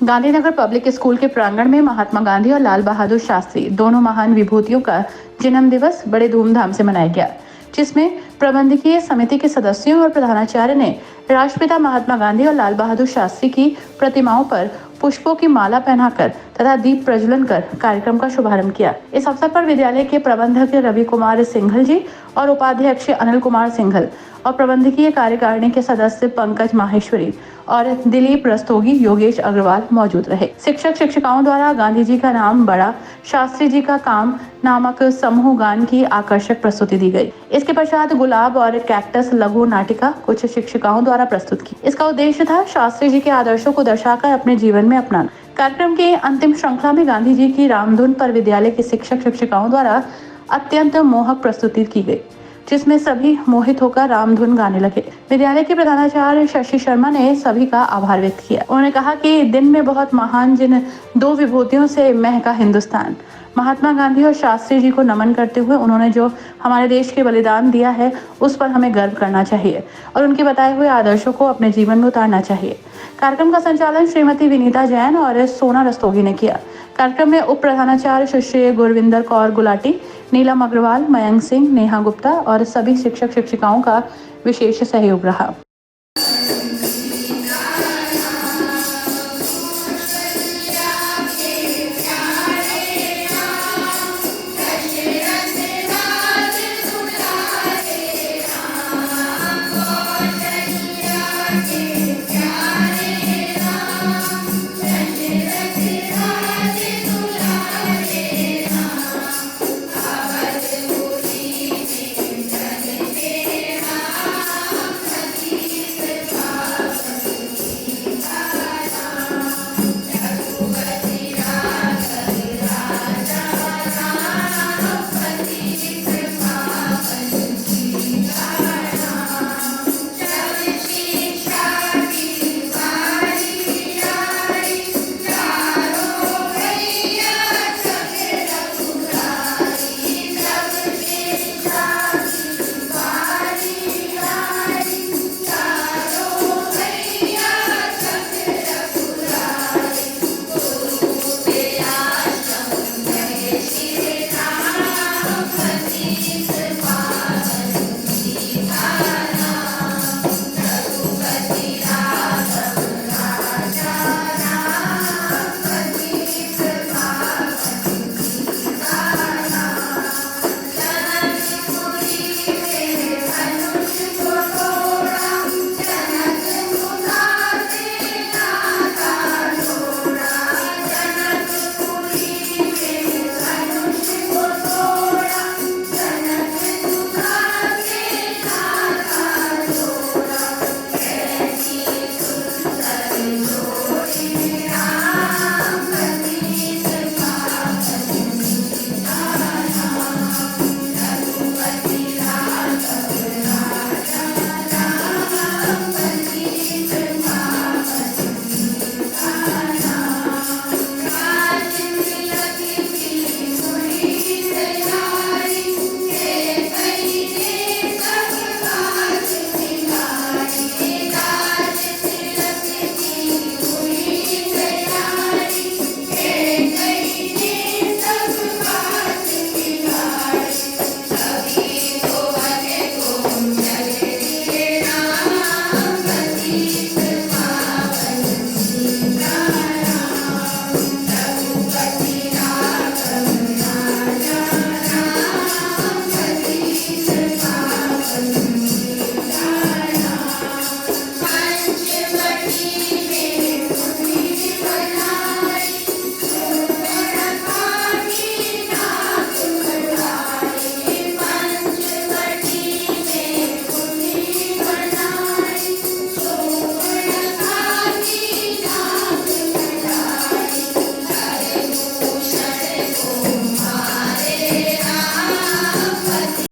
Gandhinagar public school के प्रांगण में महात्मा गांधी और लाल बहादुर शास्त्री दोनों महान विभूतियों का जन्म दिवस बड़े धूमधाम से मनाया गया, जिसमें प्रबंधकीय समिति के सदस्यों और प्रधानाचार्य ने राष्ट्रपिता महात्मा गांधी और लाल बहादुर शास्त्री की प्रतिमाओं पर पुष्पों की माला पहनाकर तथा दीप प्रज्वलन कर कार्यक्रम का शुभारंभ किया। इस अवसर पर विद्यालय के प्रबंधक रवि कुमार सिंघल जी और उपाध्यक्ष अनिल कुमार सिंघल और प्रबंधकीय कार्यकारिणी के सदस्य पंकज माहेश्वरी और दिलीप रस्तोगी, योगेश अग्रवाल मौजूद रहे। शिक्षक शिक्षिकाओं द्वारा गांधी जी का नाम बड़ा, शास्त्री जी का काम नामक समूह गान की आकर्षक प्रस्तुति दी गई। इसके पश्चात गुलाब और कैक्टस लघु नाटिका कुछ शिक्षिकाओं द्वारा प्रस्तुत की। इसका उद्देश्य था शास्त्री जी के आदर्शों को दर्शाकर अपने जीवन में अपनाना। कार्यक्रम की अंतिम श्रृंखला में गांधी जी की रामधुन पर विद्यालय के शिक्षक शिक्षिकाओं द्वारा अत्यंत मोहक प्रस्तुति की गई, जिसमें सभी मोहित होकर रामधुन गाने लगे। विद्यालय के प्रधानाचार्य शशि शर्मा ने सभी का आभार व्यक्त किया। उन्होंने कहा कि दिन में बहुत महान जिन दो विभूतियों से महका हिंदुस्तान, महात्मा गांधी और शास्त्री जी को नमन करते हुए उन्होंने जो हमारे देश के बलिदान दिया है उस पर हमें गर्व करना चाहिए और उनके बताए हुए आदर्शों को अपने जीवन में उतारना चाहिए। कार्यक्रम का संचालन श्रीमती विनीता जैन और सोना रस्तोगी ने किया। कार्यक्रम में उप प्रधानाचार्य सुश्री गुरविंदर कौर गुलाटी, नीलम अग्रवाल, मयंक सिंह, नेहा गुप्ता और सभी शिक्षक शिक्षिकाओं का विशेष सहयोग रहा।